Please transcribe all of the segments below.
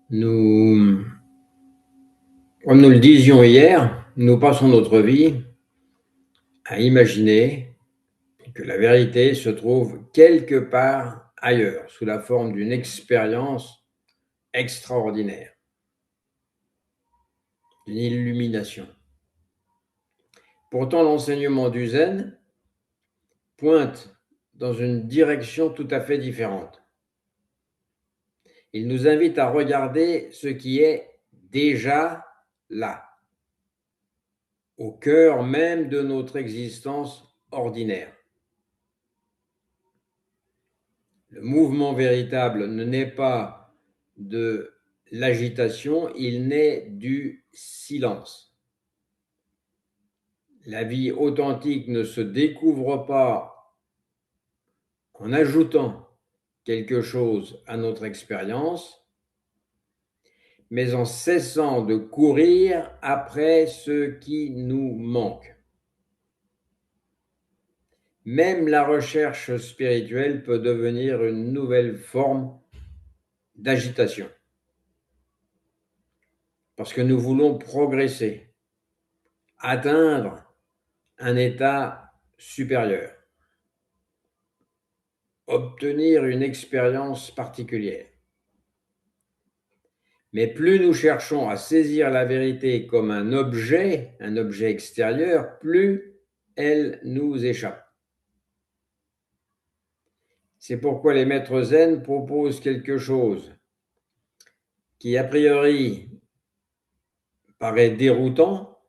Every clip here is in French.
Nous, comme nous le disions hier, nous passons notre vie à imaginer que la vérité se trouve quelque part ailleurs, sous la forme d'une expérience extraordinaire, d'une illumination. Pourtant, l'enseignement du Zen pointe dans une direction tout à fait différente. Il nous invite à regarder ce qui est déjà là, au cœur même de notre existence ordinaire. Le mouvement véritable ne naît pas de l'agitation, il naît du silence. La vie authentique ne se découvre pas en ajoutant quelque chose à notre expérience, mais en cessant de courir après ce qui nous manque. Même la recherche spirituelle peut devenir une nouvelle forme d'agitation, parce que nous voulons progresser, atteindre un état supérieur, obtenir une expérience particulière. Mais plus nous cherchons à saisir la vérité comme un objet extérieur, plus elle nous échappe. C'est pourquoi les maîtres zen proposent quelque chose qui, a priori, paraît déroutant,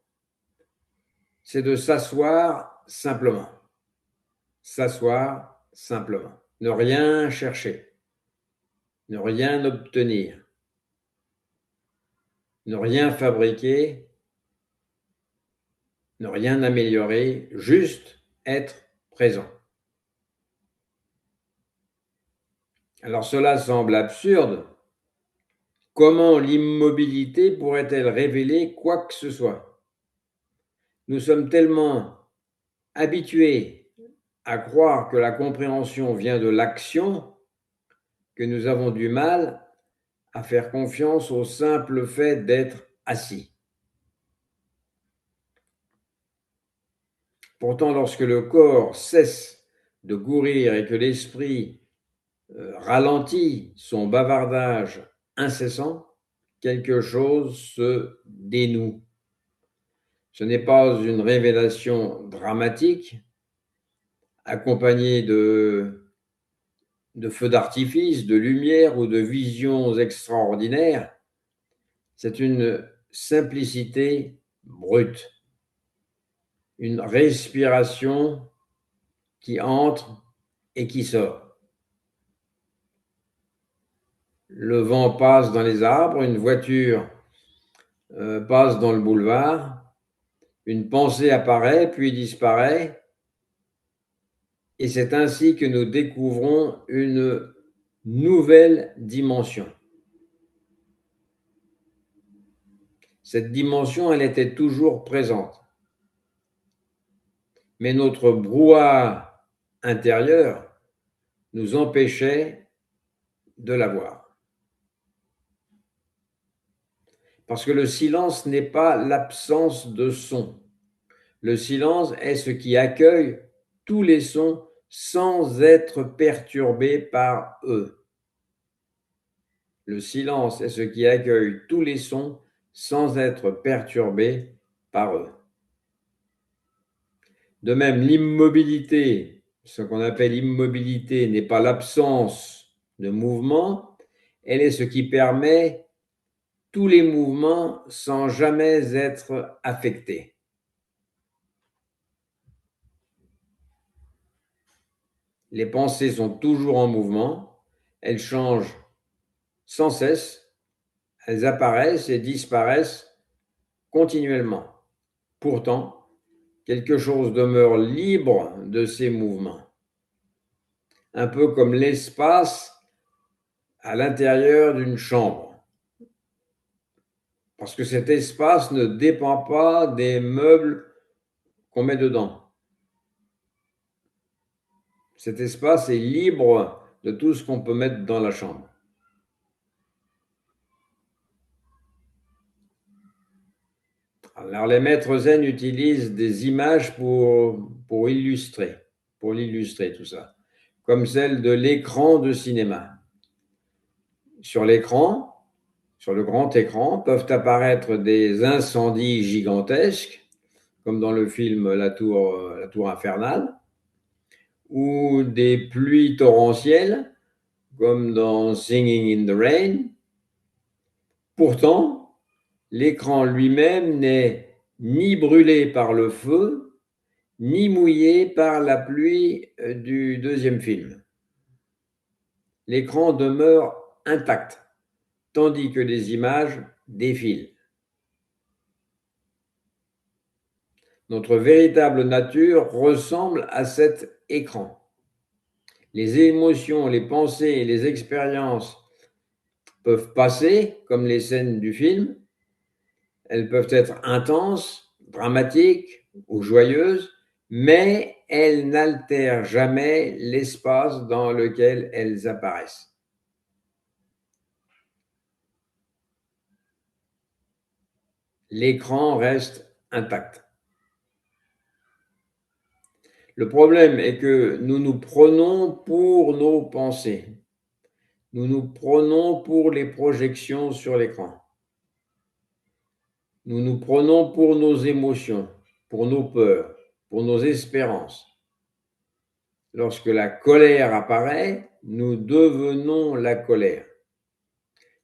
c'est de s'asseoir simplement. S'asseoir simplement. Ne rien chercher. Ne rien obtenir. Ne rien fabriquer. Ne rien améliorer. Juste être présent. Alors cela semble absurde. Comment l'immobilité pourrait-elle révéler quoi que ce soit? Nous sommes tellement habitués à croire que la compréhension vient de l'action que nous avons du mal à faire confiance au simple fait d'être assis. Pourtant, lorsque le corps cesse de courir et que l'esprit ralentit son bavardage incessant, quelque chose se dénoue. Ce n'est pas une révélation dramatique accompagnée de feux d'artifice, de lumière ou de visions extraordinaires. C'est une simplicité brute, une respiration qui entre et qui sort. Le vent passe dans les arbres, une voiture passe dans le boulevard, une pensée apparaît puis disparaît, et c'est ainsi que nous découvrons une nouvelle dimension. Cette dimension, elle était toujours présente. Mais notre brouhaha intérieur nous empêchait de la voir. Parce que le silence n'est pas l'absence de son. Le silence est ce qui accueille tous les sons sans être perturbé par eux. Le silence est ce qui accueille tous les sons sans être perturbé par eux. De même, l'immobilité, ce qu'on appelle immobilité, n'est pas l'absence de mouvement, elle est ce qui permet tous les mouvements sans jamais être affectés. Les pensées sont toujours en mouvement, elles changent sans cesse, elles apparaissent et disparaissent continuellement. Pourtant, quelque chose demeure libre de ces mouvements, un peu comme l'espace à l'intérieur d'une chambre. Parce que cet espace ne dépend pas des meubles qu'on met dedans. Cet espace est libre de tout ce qu'on peut mettre dans la chambre. Alors, les maîtres zen utilisent des images pour illustrer tout ça, comme celle de l'écran de cinéma. Sur l'écran, sur le grand écran, peuvent apparaître des incendies gigantesques, comme dans le film La Tour infernale, ou des pluies torrentielles, comme dans Singing in the Rain. Pourtant, l'écran lui-même n'est ni brûlé par le feu, ni mouillé par la pluie du deuxième film. L'écran demeure intact, tandis que les images défilent. Notre véritable nature ressemble à cet écran. Les émotions, les pensées et les expériences peuvent passer, comme les scènes du film. Elles peuvent être intenses, dramatiques ou joyeuses, mais elles n'altèrent jamais l'espace dans lequel elles apparaissent. L'écran reste intact. Le problème est que nous nous prenons pour nos pensées. Nous nous prenons pour les projections sur l'écran. Nous nous prenons pour nos émotions, pour nos peurs, pour nos espérances. Lorsque la colère apparaît, nous devenons la colère.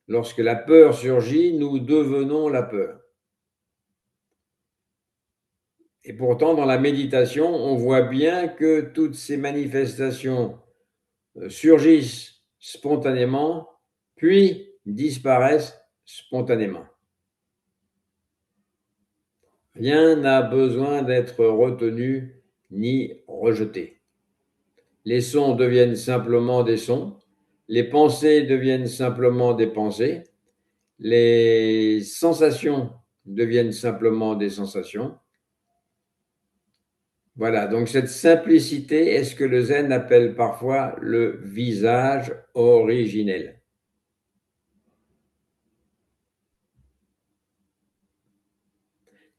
Lorsque la peur surgit, nous devenons la peur. Et pourtant, dans la méditation, on voit bien que toutes ces manifestations surgissent spontanément, puis disparaissent spontanément. Rien n'a besoin d'être retenu ni rejeté. Les sons deviennent simplement des sons, les pensées deviennent simplement des pensées, les sensations deviennent simplement des sensations. Voilà, donc cette simplicité est ce que le zen appelle parfois le visage originel.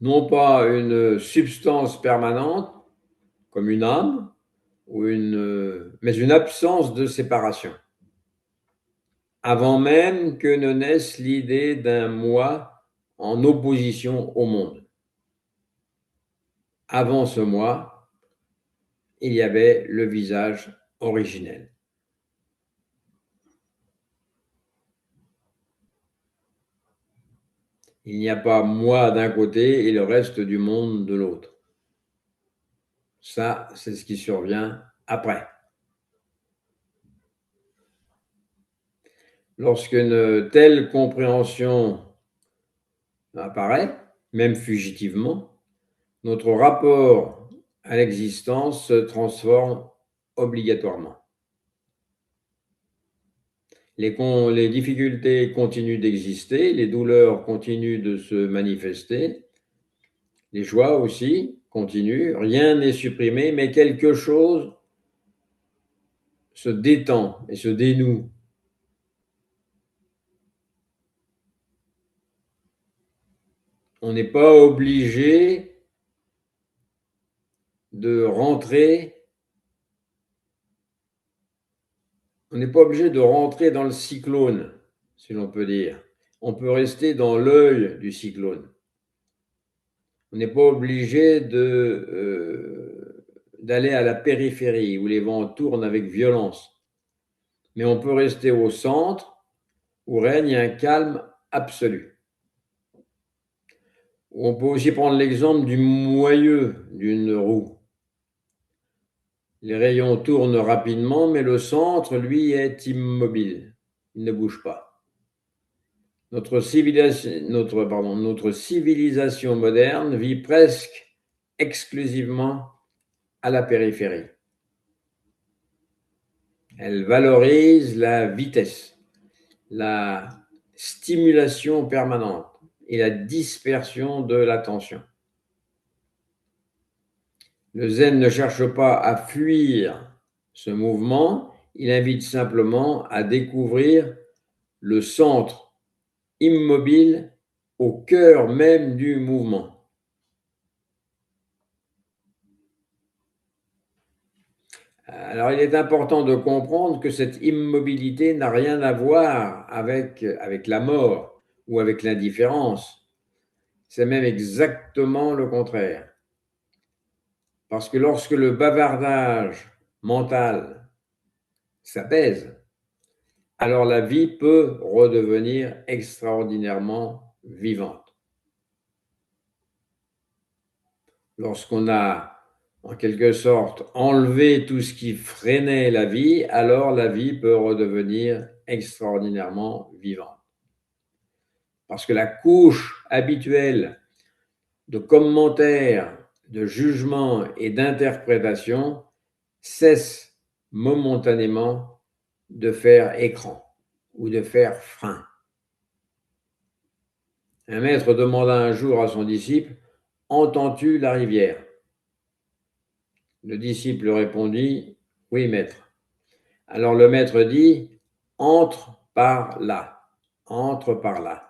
Non pas une substance permanente, comme une âme, mais une absence de séparation. Avant même que ne naisse l'idée d'un moi en opposition au monde. Avant ce moi, il y avait le visage originel. Il n'y a pas moi d'un côté et le reste du monde de l'autre. Ça, c'est ce qui survient après. Lorsqu'une telle compréhension apparaît, même fugitivement, notre rapport à l'existence se transforme obligatoirement. Les difficultés continuent d'exister, les douleurs continuent de se manifester, les joies aussi continuent, rien n'est supprimé, mais quelque chose se détend et se dénoue. On n'est pas obligé de rentrer, on n'est pas obligé de rentrer dans le cyclone, si l'on peut dire. On peut rester dans l'œil du cyclone. On n'est pas obligé d'aller à la périphérie où les vents tournent avec violence. Mais on peut rester au centre où règne un calme absolu. On peut aussi prendre l'exemple du moyeu d'une roue. Les rayons tournent rapidement, mais le centre, lui, est immobile. Il ne bouge pas. Notre civilisation moderne vit presque exclusivement à la périphérie. Elle valorise la vitesse, la stimulation permanente et la dispersion de l'attention. Le zen ne cherche pas à fuir ce mouvement, il invite simplement à découvrir le centre immobile au cœur même du mouvement. Alors, il est important de comprendre que cette immobilité n'a rien à voir avec la mort ou avec l'indifférence. C'est même exactement le contraire. Parce que lorsque le bavardage mental s'apaise, alors la vie peut redevenir extraordinairement vivante. Lorsqu'on a, en quelque sorte, enlevé tout ce qui freinait la vie, alors la vie peut redevenir extraordinairement vivante. Parce que la couche habituelle de commentaires, de jugements et d'interprétations cesse momentanément de faire écran ou de faire frein. Un maître demanda un jour à son disciple: « Entends-tu la rivière ?» Le disciple répondit: « Oui, maître. » Alors le maître dit: « Entre par là, entre par là. »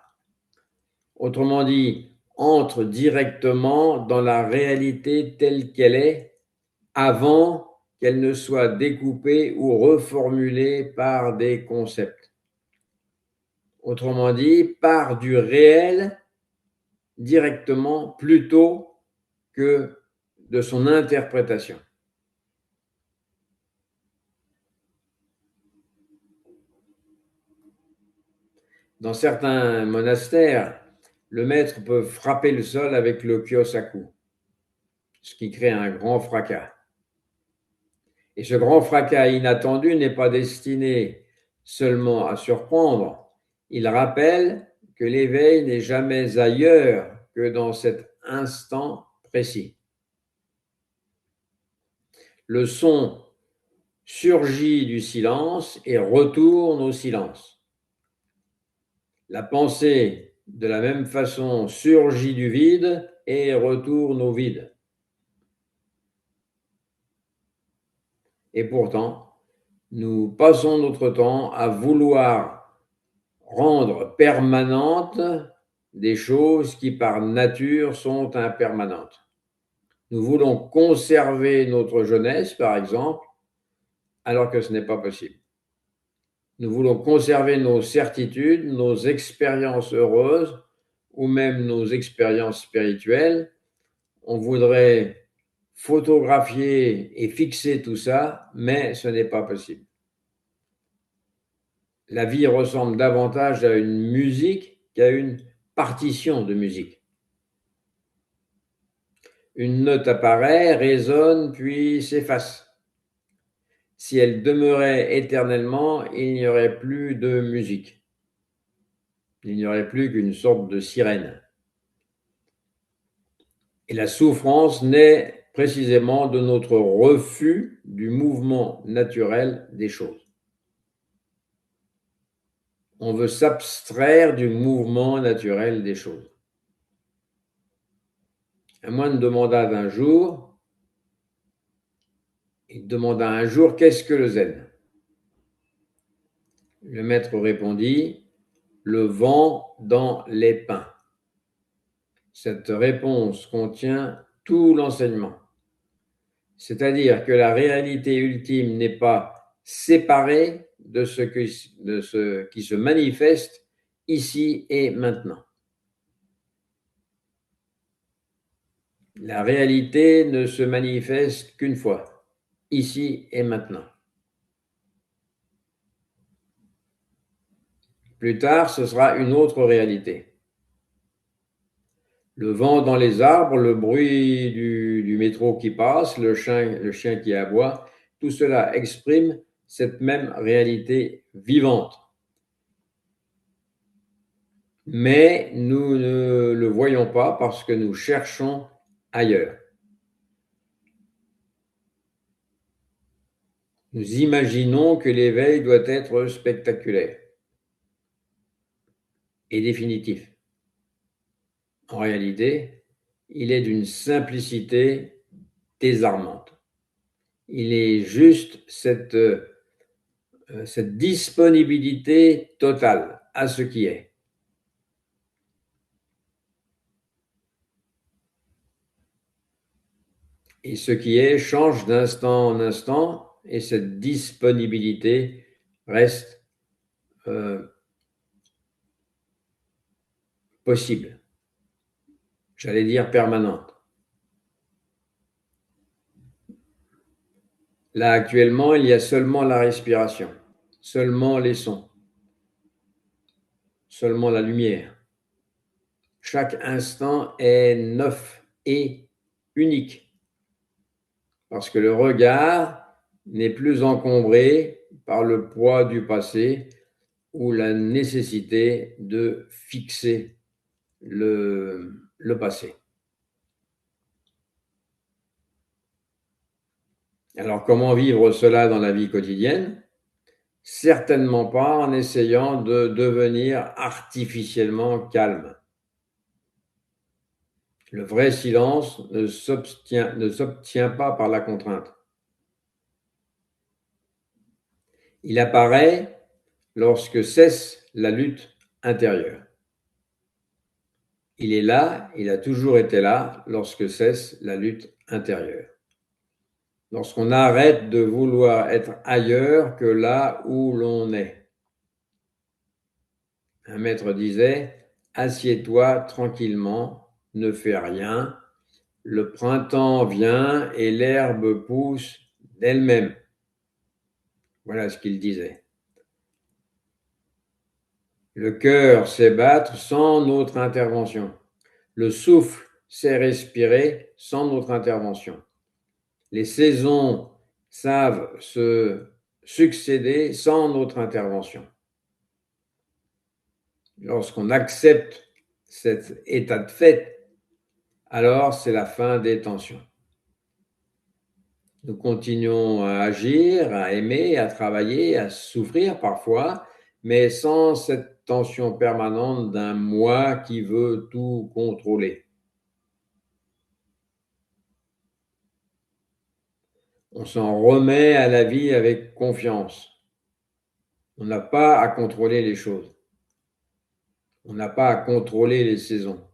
Autrement dit, entre directement dans la réalité telle qu'elle est avant qu'elle ne soit découpée ou reformulée par des concepts. Autrement dit, part du réel directement plutôt que de son interprétation. Dans certains monastères, le maître peut frapper le sol avec le kyosaku, ce qui crée un grand fracas. Et ce grand fracas inattendu n'est pas destiné seulement à surprendre, il rappelle que l'éveil n'est jamais ailleurs que dans cet instant précis. Le son surgit du silence et retourne au silence. La pensée, de la même façon, surgit du vide et retourne au vide. Et pourtant, nous passons notre temps à vouloir rendre permanentes des choses qui par nature sont impermanentes. Nous voulons conserver notre jeunesse, par exemple, alors que ce n'est pas possible. Nous voulons conserver nos certitudes, nos expériences heureuses ou même nos expériences spirituelles. On voudrait photographier et fixer tout ça, mais ce n'est pas possible. La vie ressemble davantage à une musique qu'à une partition de musique. Une note apparaît, résonne, puis s'efface. Si elle demeurait éternellement, il n'y aurait plus de musique. Il n'y aurait plus qu'une sorte de sirène. Et la souffrance naît précisément de notre refus du mouvement naturel des choses. On veut s'abstraire du mouvement naturel des choses. Un moine demanda un jour, qu'est-ce que le zen? Le maître répondit, le vent dans les pins. Cette réponse contient tout l'enseignement. C'est-à-dire que la réalité ultime n'est pas séparée de ce qui se manifeste ici et maintenant. La réalité ne se manifeste qu'une fois, ici et maintenant. Plus tard, ce sera une autre réalité. Le vent dans les arbres, le bruit du métro qui passe, le chien qui aboie, tout cela exprime cette même réalité vivante. Mais nous ne le voyons pas parce que nous cherchons ailleurs. Nous imaginons que l'éveil doit être spectaculaire et définitif. En réalité, il est d'une simplicité désarmante. Il est juste cette disponibilité totale à ce qui est. Et ce qui est change d'instant en instant et cette disponibilité reste possible, j'allais dire permanente. Là, actuellement, il y a seulement la respiration, seulement les sons, seulement la lumière. Chaque instant est neuf et unique, parce que le regard n'est plus encombré par le poids du passé ou la nécessité de fixer le passé. Alors, comment vivre cela dans la vie quotidienne? Certainement pas en essayant de devenir artificiellement calme. Le vrai silence ne s'obtient pas par la contrainte. Il apparaît lorsque cesse la lutte intérieure. Il est là, il a toujours été là lorsque cesse la lutte intérieure. Lorsqu'on arrête de vouloir être ailleurs que là où l'on est. Un maître disait, assieds-toi tranquillement, ne fais rien, le printemps vient et l'herbe pousse d'elle-même. Voilà ce qu'il disait. Le cœur sait battre sans notre intervention. Le souffle sait respirer sans notre intervention. Les saisons savent se succéder sans notre intervention. Lorsqu'on accepte cet état de fait, alors c'est la fin des tensions. Nous continuons à agir, à aimer, à travailler, à souffrir parfois, mais sans cette tension permanente d'un moi qui veut tout contrôler. On s'en remet à la vie avec confiance. On n'a pas à contrôler les choses. On n'a pas à contrôler les saisons.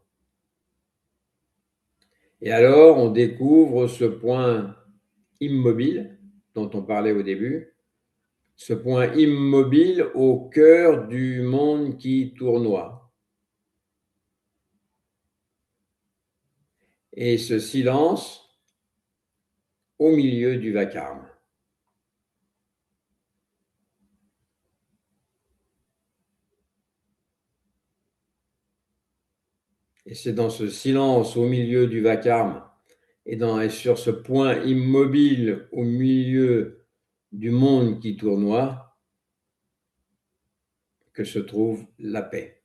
Et alors, on découvre ce point immobile dont on parlait au début, ce point immobile au cœur du monde qui tournoie. Et ce silence au milieu du vacarme. Et c'est dans ce silence au milieu du vacarme et sur ce point immobile au milieu du monde qui tournoie que se trouve la paix.